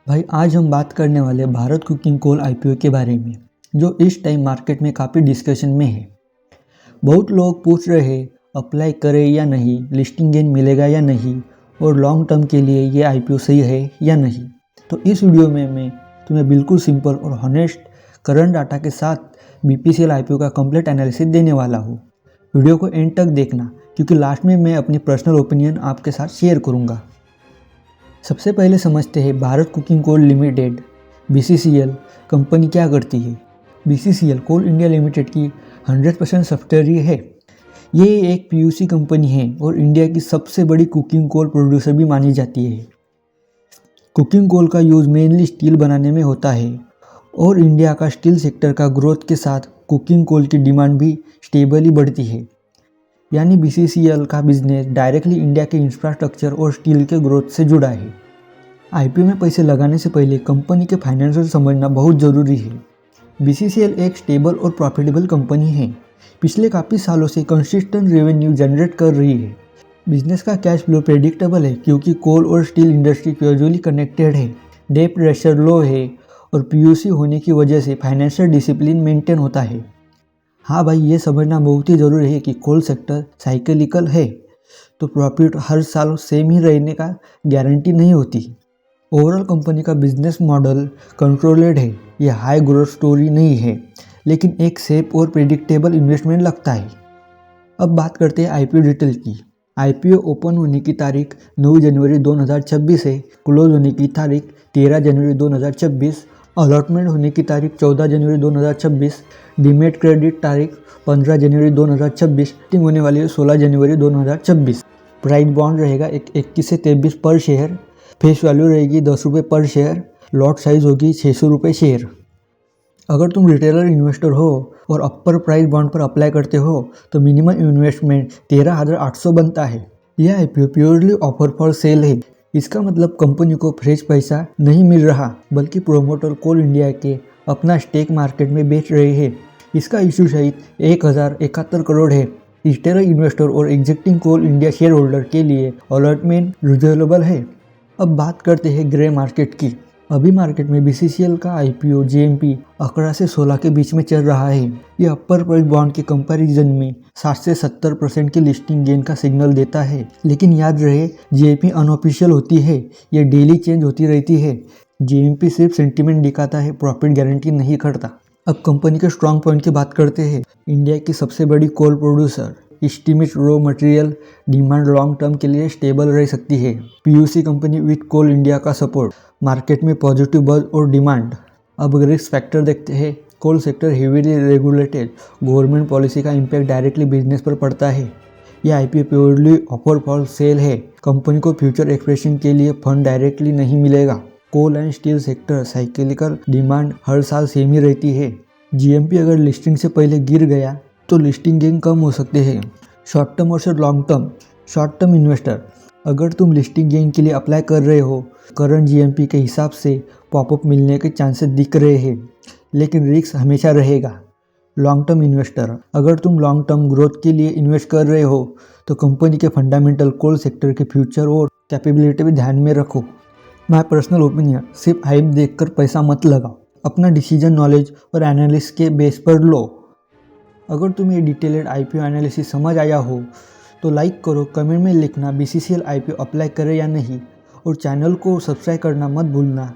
भाई आज हम बात करने वाले भारत कुकिंग कोल आईपीओ के बारे में, जो इस टाइम मार्केट में काफ़ी डिस्कशन में है। बहुत लोग पूछ रहे हैं अप्लाई करें या नहीं, लिस्टिंग गेन मिलेगा या नहीं, और लॉन्ग टर्म के लिए ये आईपीओ सही है या नहीं। तो इस वीडियो में मैं तुम्हें बिल्कुल सिंपल और हॉनेस्ट करंट डाटा के साथ बीपीसीएल आईपीओ का कंप्लीट एनालिसिस देने वाला हूँ। वीडियो को एंड तक देखना, क्योंकि लास्ट में मैं अपनी पर्सनल ओपिनियन आपके साथ शेयर करूँगा। सबसे पहले समझते हैं Bharat cooking coal limited BCCL company क्या करती है। बीसीसीएल कोल इंडिया लिमिटेड की 100% सब्सिडरी है। ये एक पीयूसी कंपनी है और इंडिया की सबसे बड़ी कुकिंग कोल प्रोड्यूसर भी मानी जाती है। कुकिंग कोल का यूज़ मेनली स्टील बनाने में होता है और इंडिया का स्टील सेक्टर का ग्रोथ के साथ कुकिंग कोल की डिमांड भी स्टेबली बढ़ती है। यानी बीसीसीएल का बिजनेस डायरेक्टली इंडिया के इंफ्रास्ट्रक्चर और स्टील के ग्रोथ से जुड़ा है। आईपीओ में पैसे लगाने से पहले कंपनी के फाइनेंशियल समझना बहुत ज़रूरी है। बीसीसीएल एक स्टेबल और प्रॉफिटेबल कंपनी है। पिछले काफ़ी सालों से कंसिस्टेंट रेवेन्यू जनरेट कर रही है। बिजनेस का कैश फ्लो प्रेडिक्टेबल है, क्योंकि कोल और स्टील इंडस्ट्री क्लोजली कनेक्टेड है। डेट प्रेशर लो है और पीयूसी होने की वजह से फाइनेंशियल डिसिप्लिन मेंटेन होता है। हाँ भाई, ये समझना बहुत ही ज़रूरी है कि कोल सेक्टर साइक्लिकल है, तो प्रॉफिट हर साल सेम ही रहने का गारंटी नहीं होती। ओवरऑल कंपनी का बिजनेस मॉडल कंट्रोल्ड है। ये हाई ग्रोथ स्टोरी नहीं है, लेकिन एक सेफ और प्रेडिक्टेबल इन्वेस्टमेंट लगता है। अब बात करते हैं आईपीओ डिटेल की। आईपीओ ओपन होने की तारीख 9 जनवरी 2026 है। क्लोज होने की तारीख 13 जनवरी 2026। अलॉटमेंट होने की तारीख 14 जनवरी 2026। डीमेट क्रेडिट तारीख 15 जनवरी 2026। लिस्टिंग होने वाली है 16 जनवरी 2026। प्राइस बॉन्ड रहेगा 21 से 23 पर शेयर। फेस वैल्यू रहेगी 10 रुपये पर शेयर। लॉट साइज होगी 600 रुपये शेयर। अगर तुम रिटेलर इन्वेस्टर हो और अपर प्राइस बॉन्ड पर अप्लाई करते हो तो मिनिमम इन्वेस्टमेंट 13,800 बनता है। यह IPO purely offer for sale है। इसका मतलब कंपनी को फ्रेश पैसा नहीं मिल रहा, बल्कि प्रोमोटर कोल इंडिया के अपना स्टेक मार्केट में बेच रहे हैं। इसका इशू सहित 1071 करोड़ है। रिटेलर इन्वेस्टर और एग्जिस्टिंग कोल इंडिया शेयर होल्डर के लिए अलॉटमेंट रिजर्वेबल है। अब बात करते हैं ग्रे मार्केट की। अभी मार्केट में बीसीसीएल का आईपीओ जेएमपी 11 से 16 के बीच में चल रहा है। यह अपर प्राइस बॉन्ड के कंपैरिजन में 60 से 70% की लिस्टिंग गेन का सिग्नल देता है। लेकिन याद रहे, जेएमपी अनऑफिशियल होती है, यह डेली चेंज होती रहती है। जेएमपी सिर्फ सेंटीमेंट दिखाता है, प्रॉफिट गारंटी नहीं करता। अब कंपनी के स्ट्रॉन्ग पॉइंट की बात करते हैं। इंडिया की सबसे बड़ी coal producer, estimate raw material demand long term के लिए स्टेबल रह सकती है। PUC company with Coal India का सपोर्ट, मार्केट में पॉजिटिव बज और डिमांड। अब रिस्क फैक्टर देखते हैं। Coal sector heavily regulated, government policy का इम्पैक्ट डायरेक्टली बिजनेस पर पड़ता है। यह IPO purely offer for sale है। कंपनी को फ्यूचर एक्सपेंशन के लिए फंड डायरेक्टली नहीं मिलेगा। Coal and steel sector cyclical, demand हर साल सेम ही रहती है। जीएमपी अगर लिस्टिंग से पहले गिर गया तो लिस्टिंग गेन कम हो सकते हैं। शॉर्ट टर्म और long term. Short term investor, अगर तुम लिस्टिंग गेन के लिए अप्लाई कर रहे हो, करंट जीएमपी के हिसाब से पॉपअप मिलने के चांसेस दिख रहे हैं, लेकिन रिस्क हमेशा रहेगा। लॉन्ग टर्म इन्वेस्टर, अगर तुम लॉन्ग टर्म ग्रोथ के लिए इन्वेस्ट कर रहे हो तो कंपनी के फंडामेंटल, कोल सेक्टर के फ्यूचर और कैपेबिलिटी भी ध्यान में रखो। माय पर्सनल ओपिनियन, सिर्फ हाइप देखकर पैसा मत लगाओ। अपना डिसीजन नॉलेज और एनालिसिस के बेस पर लो। अगर तुम्हें डिटेल्ड आईपीओ एनालिसिस समझ आया हो तो लाइक करो, कमेंट में लिखना बीसीसीएल आईपीओ अप्लाई करें या नहीं, और चैनल को सब्सक्राइब करना मत भूलना